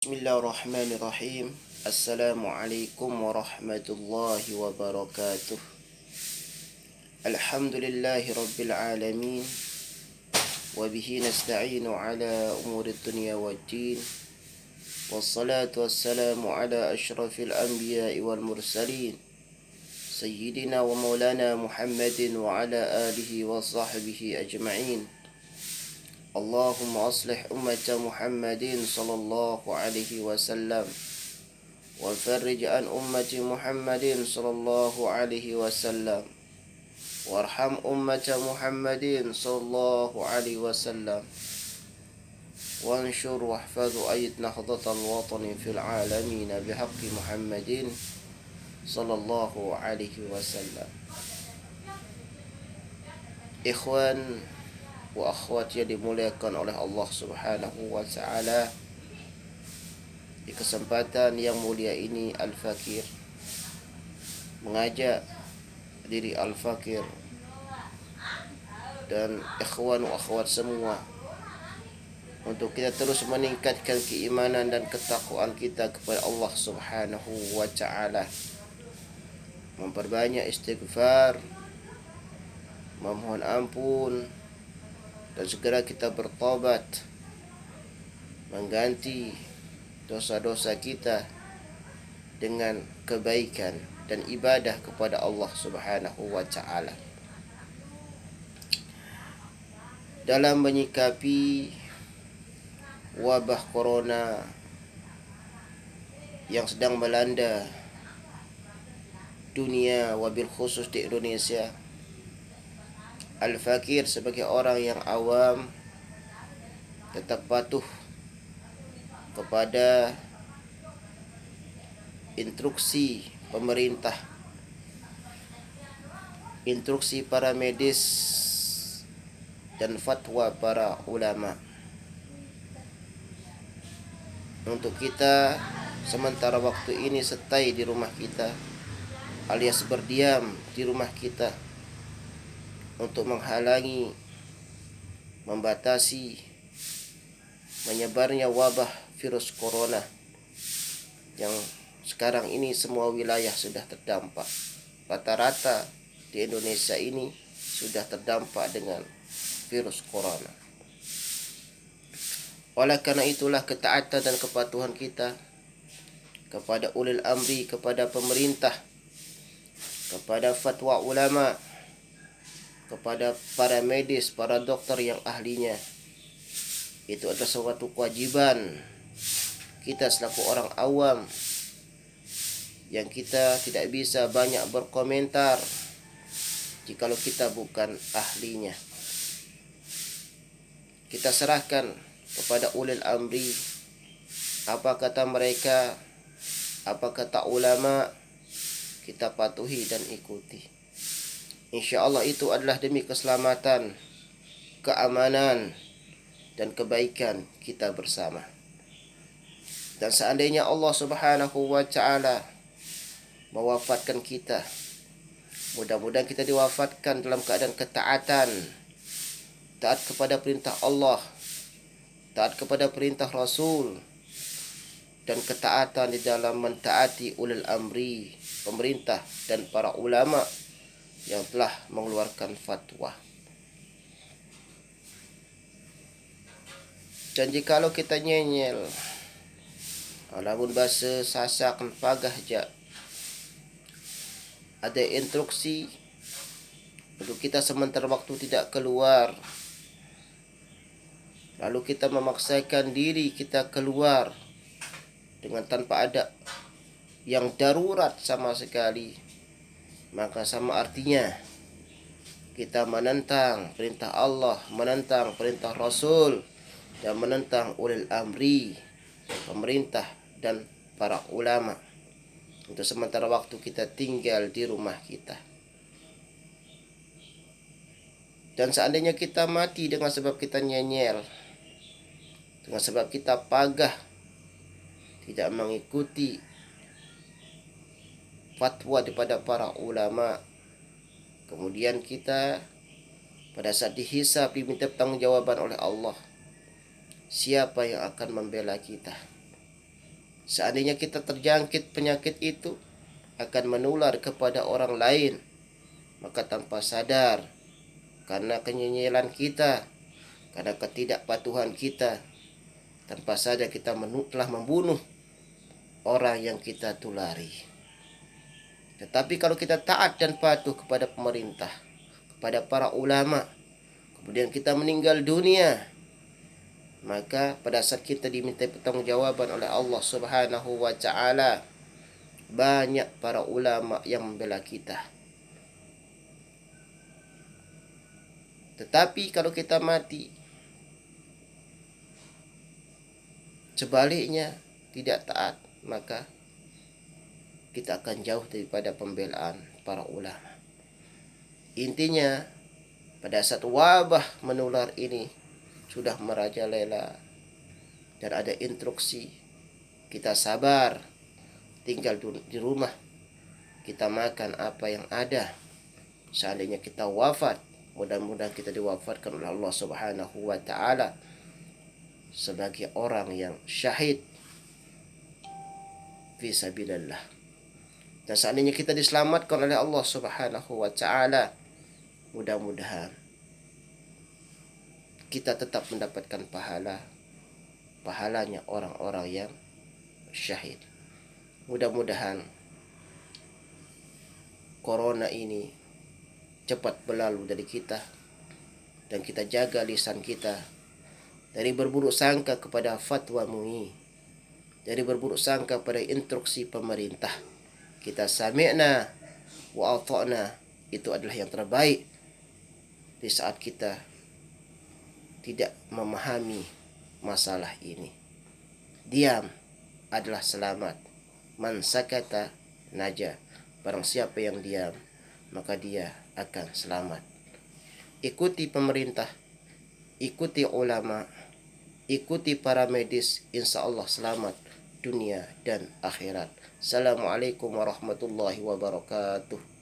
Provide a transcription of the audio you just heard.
Bismillahirrahmanirrahim. Assalamualaikum warahmatullahi wabarakatuh. Alhamdulillahi rabbil alamin. Wabihi nasta'inu ala umuri dunya waddin. Wassalatu wassalamu ala ashrafil anbiya'i wal mursalin. Sayyidina wa maulana Muhammadin wa ala alihi wa sahbihi ajma'in. اللهم أصلح أمة محمد صلى الله عليه وسلم وفرج عن أمة محمد صلى الله عليه وسلم وارحم أمة محمد صلى الله عليه وسلم وانشر واحفظ أيد نهضة الوطن في العالمين بحق محمد صلى الله عليه وسلم. إخوان wa akhwat yang dimuliakan oleh Allah Subhanahu wa ta'ala, di kesempatan yang mulia ini Al-Fakir mengajak diri Al-Fakir dan ikhwan wa akhwat semua untuk kita terus meningkatkan keimanan dan ketakwaan kita kepada Allah Subhanahu wa ta'ala, memperbanyak istighfar, memohon ampun, dan segera kita bertobat, mengganti dosa-dosa kita dengan kebaikan dan ibadah kepada Allah Subhanahu wa ta'ala. Dalam menyikapi wabah corona yang sedang melanda dunia, wabil khusus di Indonesia, Al-Fakir sebagai orang yang awam tetap patuh kepada instruksi pemerintah, instruksi para medis, dan fatwa para ulama untuk kita sementara waktu ini stay di rumah kita, alias berdiam di rumah kita, untuk menghalangi, membatasi menyebarnya wabah virus corona yang sekarang ini semua wilayah sudah terdampak. Rata-rata di Indonesia ini sudah terdampak dengan virus corona. Oleh karena itulah ketaatan dan kepatuhan kita kepada ulil amri, kepada pemerintah, kepada fatwa ulama, kepada para medis, para dokter yang ahlinya, itu adalah suatu kewajiban kita selaku orang awam yang kita tidak bisa banyak berkomentar jikalau kita bukan ahlinya. Kita serahkan kepada ulil amri, apa kata mereka, apa kata ulama, kita patuhi dan ikuti. Insya Allah itu adalah demi keselamatan, keamanan, dan kebaikan kita bersama. Dan seandainya Allah Subhanahu wa ta'ala mewafatkan kita, mudah-mudahan kita diwafatkan dalam keadaan ketaatan, taat kepada perintah Allah, taat kepada perintah Rasul, dan ketaatan di dalam mentaati ulil amri, pemerintah, dan para ulama yang telah mengeluarkan fatwa. Dan jikalau kita nyenyel, alamun bahasa sasak pagah ja, ada instruksi untuk kita sementara waktu tidak keluar, lalu kita memaksakan diri kita keluar dengan tanpa ada yang darurat sama sekali, maka sama artinya kita menentang perintah Allah, menentang perintah Rasul, dan menentang ulil amri, pemerintah, dan para ulama untuk sementara waktu kita tinggal di rumah kita. Dan seandainya kita mati dengan sebab kita nyenyel, dengan sebab kita pagah, tidak mengikuti fatwa daripada para ulama, kemudian kita pada saat dihisab, diminta pertanggungjawaban oleh Allah, siapa yang akan membela kita? Seandainya kita terjangkit penyakit itu akan menular kepada orang lain, maka tanpa sadar, karena kenyenyelan kita, karena ketidakpatuhan kita, tanpa sadar kita telah membunuh orang yang kita tulari. Tetapi kalau kita taat dan patuh kepada pemerintah, kepada para ulama, kemudian kita meninggal dunia, maka pada saat kita diminta pertanggungjawaban oleh Allah Subhanahu wa taala, banyak para ulama yang membela kita. Tetapi kalau kita mati, sebaliknya tidak taat, maka kita akan jauh daripada pembelaan para ulama. Intinya, pada saat wabah menular ini sudah merajalela dan ada instruksi, kita sabar, tinggal di rumah, kita makan apa yang ada. Seandainya kita wafat, mudah-mudahan kita diwafatkan oleh Allah Subhanahu wa taala sebagai orang yang syahid fi sabilillah. Dan seandainya kita diselamatkan oleh Allah Subhanahu wa taala, mudah-mudahan kita tetap mendapatkan pahalanya orang-orang yang syahid. Mudah-mudahan corona ini cepat berlalu dari kita, dan kita jaga lisan kita dari berburuk sangka kepada fatwa MUI, dari berburuk sangka pada instruksi pemerintah. Kita sami'na wa ata'na, itu adalah yang terbaik di saat kita tidak memahami masalah ini. Diam adalah selamat. Man sakata naja. Barang siapa yang diam, maka dia akan selamat. Ikuti pemerintah, ikuti ulama, ikuti para medis, insya Allah selamat dunia dan akhirat. Assalamualaikum warahmatullahi wabarakatuh.